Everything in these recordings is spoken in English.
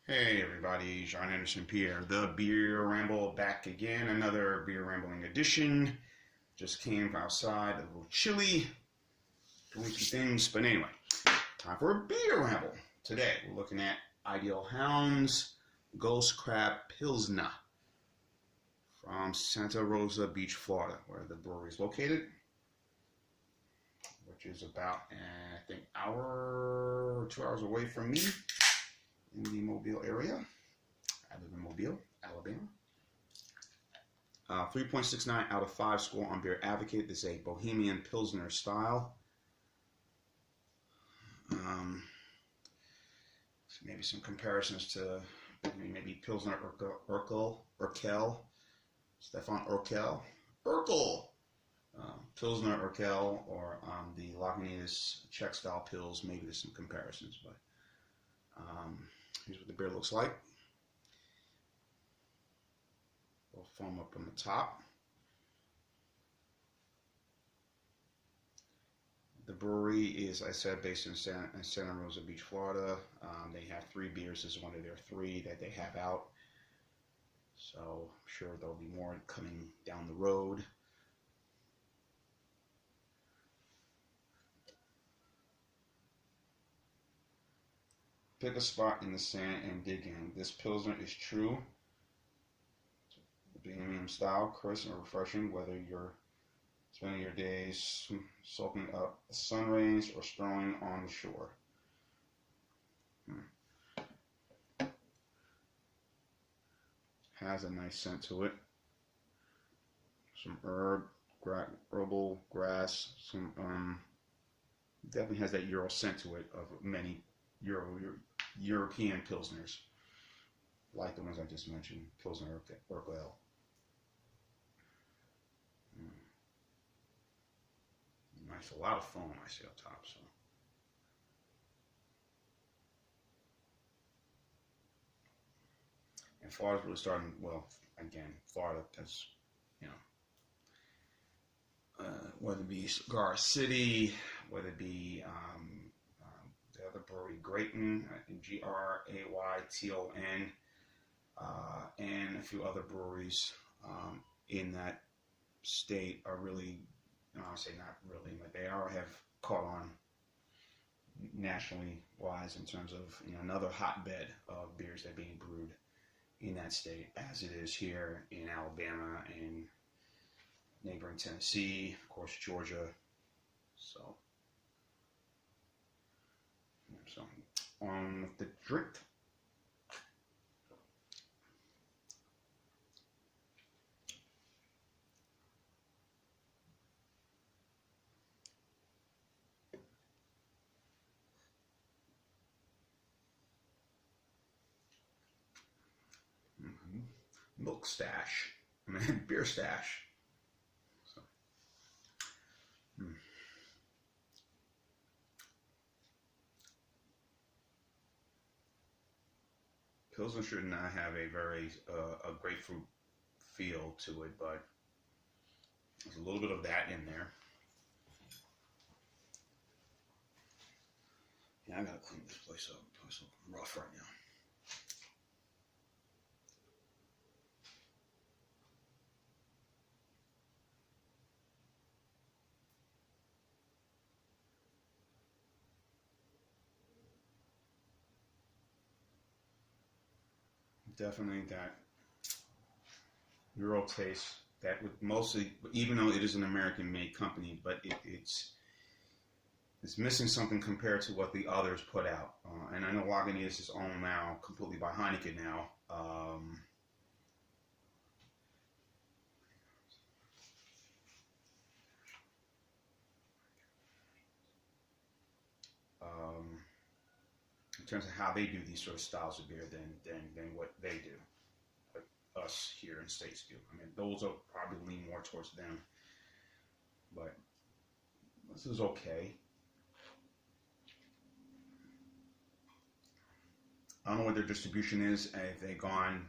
Hey everybody, John Anderson Pierre, the Beer Ramble back again. Another Beer Rambling edition. Just came outside, a little chilly, doing some things, but anyway, time for a Beer Ramble. Today we're looking at Idyll Hounds Ghost Crab Pilsna from Santa Rosa Beach, Florida, where the brewery is located, which is about, I think, hour or 2 hours away from me. In the Mobile area. I live in Mobile, Alabama. 3.69 out of 5 score on Beer Advocate. This is a Bohemian Pilsener style. Maybe some comparisons to maybe Pilsner Urkel, Stefan Urkel, Pilsner Urkel, or the Lagunitas Czech style Pils. Maybe there's some comparisons, but here's what the beer looks like. A little foam up on the top. The brewery is, I said, based in Santa Rosa Beach, Florida. They have 3 beers. This is one of their 3 that they have out. So I'm sure there'll be more coming down the road. Pick a spot in the sand and dig in. This Pilsner is true. Bohemian style, crisp and refreshing, whether you're spending your days soaking up sun rays or strolling on the shore. Has a nice scent to it. Some herbal grass. Some definitely has that Euro scent to it of many European Pilsners, like the ones I just mentioned, Pilsner Urquell. Nice, a lot of foam I see up top. So, and Florida's really starting. Well, again, Florida. That's whether it be Cigar City, whether it be the other brewery, Grayton, Grayton, and a few other breweries in that state are really, I say not really, but they have caught on nationally wise in terms of another hotbed of beers that are being brewed in that state, as it is here in Alabama and neighboring Tennessee, of course, Georgia. So on with the drink. Milk stash. Beer stash. So, Pilsner should not have a very a grapefruit feel to it, but there's a little bit of that in there. Yeah, I gotta clean this place up. It's rough right now. Definitely that Euro taste that would mostly, even though it is an American-made company, but it's missing something compared to what the others put out. And I know Lagunitas is owned now completely by Heineken now. In terms of how they do these sort of styles of beer than what they do, what us here in the States do. Those are probably lean more towards them, but this is okay. I don't know what their distribution is. If they've gone,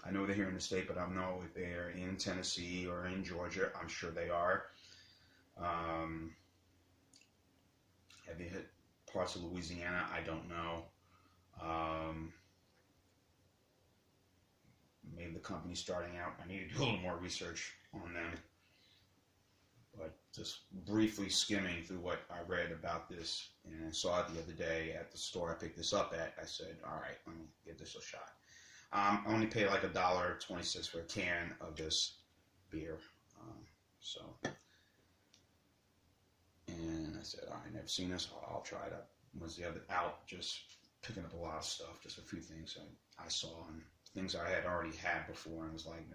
I know they're here in the state, but I don't know if they're in Tennessee or in Georgia. I'm sure they are. Have they hit parts of Louisiana? I don't know. company starting out. I need to do a little more research on them. But just briefly skimming through what I read about this, and I saw it the other day at the store I picked this up at, I said, all right, let me give this a shot. I only paid like $1.26 for a can of this beer. And I said, all right, never seen this. I'll try it out. Was the other out, just picking up a lot of stuff, just a few things I saw and things I had already had before, and was like,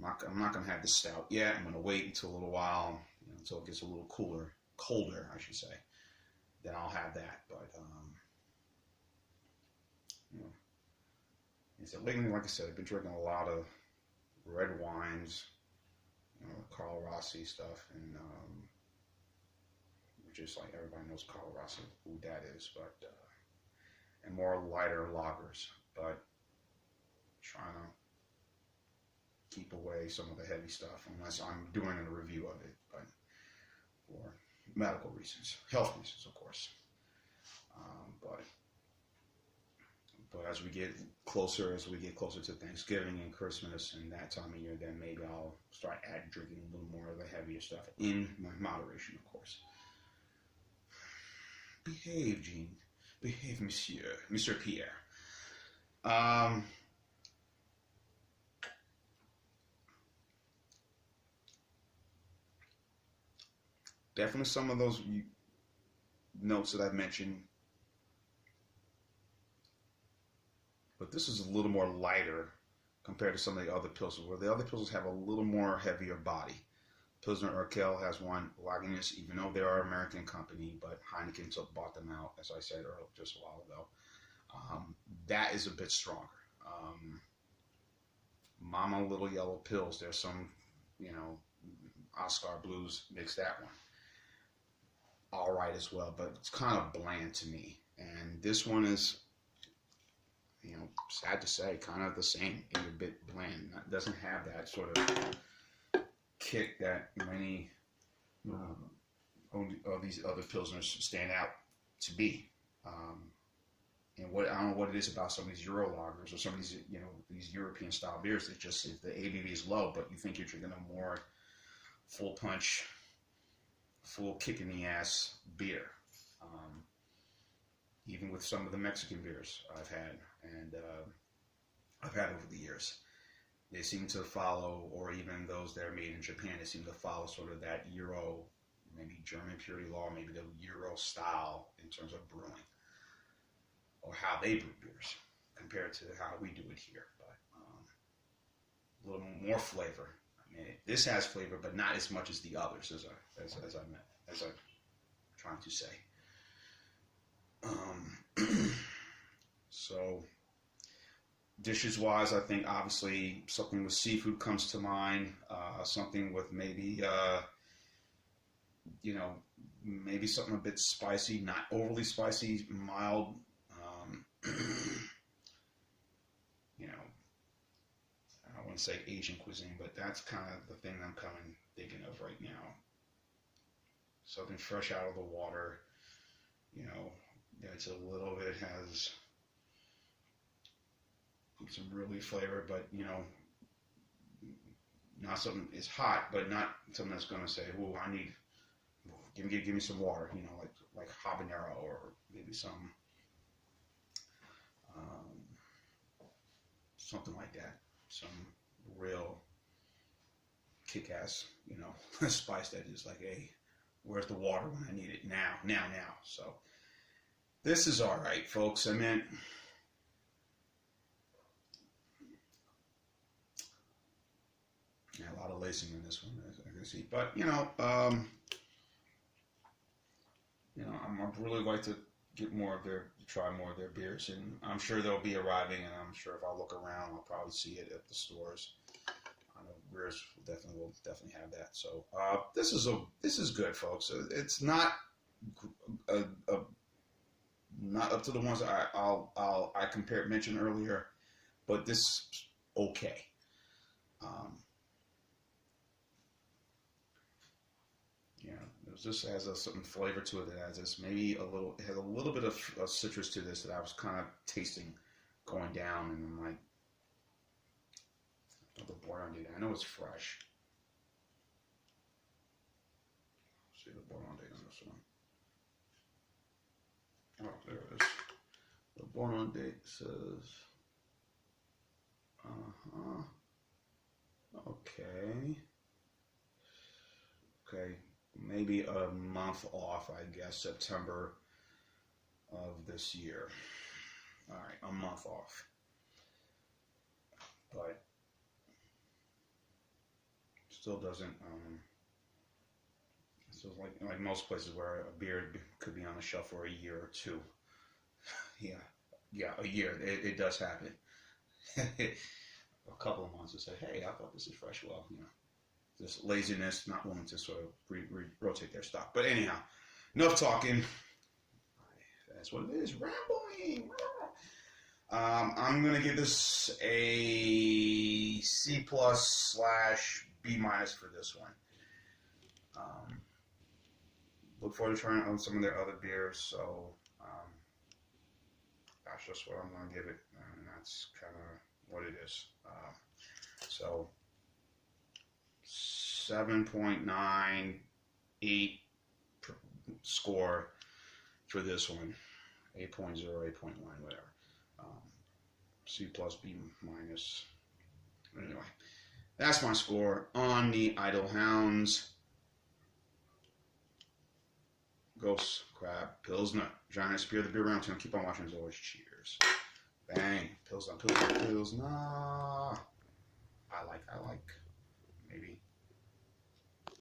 I'm not going to have this stout yet. I'm going to wait until a little while, until it gets a little colder, I should say. Then I'll have that. But, lately, like I said, I've been drinking a lot of red wines, Carl Rossi stuff, and which is like everybody knows Carl Rossi, who that is, but and more lighter lagers, but trying to keep away some of the heavy stuff unless I'm doing a review of it, but for medical reasons, health reasons, of course. But as we get closer to Thanksgiving and Christmas and that time of year, then maybe I'll start drinking a little more of the heavier stuff in my moderation, of course. Behave, Jean. Behave, Monsieur Pierre. Definitely some of those notes that I've mentioned. But this is a little more lighter compared to some of the other pilsners, where the other pilsners have a little more heavier body. Pilsner Urquell has one, Lagunitas, even though they are an American company, but Heineken bought them out, as I said earlier, just a while ago. That is a bit stronger. Mama Little Yellow Pills, there's some, Oscar Blues mix that one. All right as well, but it's kind of bland to me. And this one is, sad to say, kind of the same, a bit bland. It doesn't have that sort of kick that many of these other pilsners stand out to be. And I don't know what it is about some of these Euro lagers or some of these, these European style beers that just, the ABV is low, but you think you're drinking a more full punch, full kick in the ass beer. Even with some of the Mexican beers I've had over the years, they seem to follow, or even those that are made in Japan, they seem to follow sort of that Euro, maybe German purity law, maybe the Euro style in terms of brewing, or how they brew beers compared to how we do it here. But a little more flavor. I mean, this has flavor, but not as much as the others, as I'm trying to say. So dishes wise, I think obviously something with seafood comes to mind, something with maybe maybe something a bit spicy, not overly spicy, mild, I wouldn't say Asian cuisine, but that's kind of the thing I'm thinking of right now. Something fresh out of the water, it's a little bit, has some really flavor, but not something, it's hot, but not something that's going to say, oh, I need, give me some water, like habanero, or maybe some something like that, some real kick-ass, spice that is like, hey, where's the water when I need it? Now. So this is all right, folks. I mean, a lot of lacing in this one, as I can see. But I'd really like to try more of their beers, and I'm sure they'll be arriving. And I'm sure if I look around, I'll probably see it at the stores. I know Brewers will definitely have that. So this is good, folks. It's not not up to the ones I mentioned earlier, but this okay. This has a certain flavor to it that has this it has a little bit of citrus to this that I was kind of tasting going down, and I'm like, The board on date. I know it's fresh. See the board on date on this one. Oh, there it is. The board on date says. Okay. Okay. Maybe a month off, I guess, September of this year. All right, a month off. But still doesn't. So like most places where a beer could be on the shelf for a year or two. Yeah, a year. It does happen. A couple of months to say, hey, I thought this is fresh. Well, just laziness, not willing to sort of rotate their stock. But anyhow, enough talking. That's what it is. Rambling. I'm gonna give this a C+ / B- for this one. Look forward to trying out some of their other beers. So that's just what I'm gonna give it, and that's kind of what it is. So 7.98 score for this one. 8.0, 8.1, whatever. C+, B-. Anyway, that's my score on the Idyll Hounds Ghost Crab Pilsner. Giant Spear, the beer round. Keep on watching as always. Cheers. Bang. Pilsner. I like. Maybe.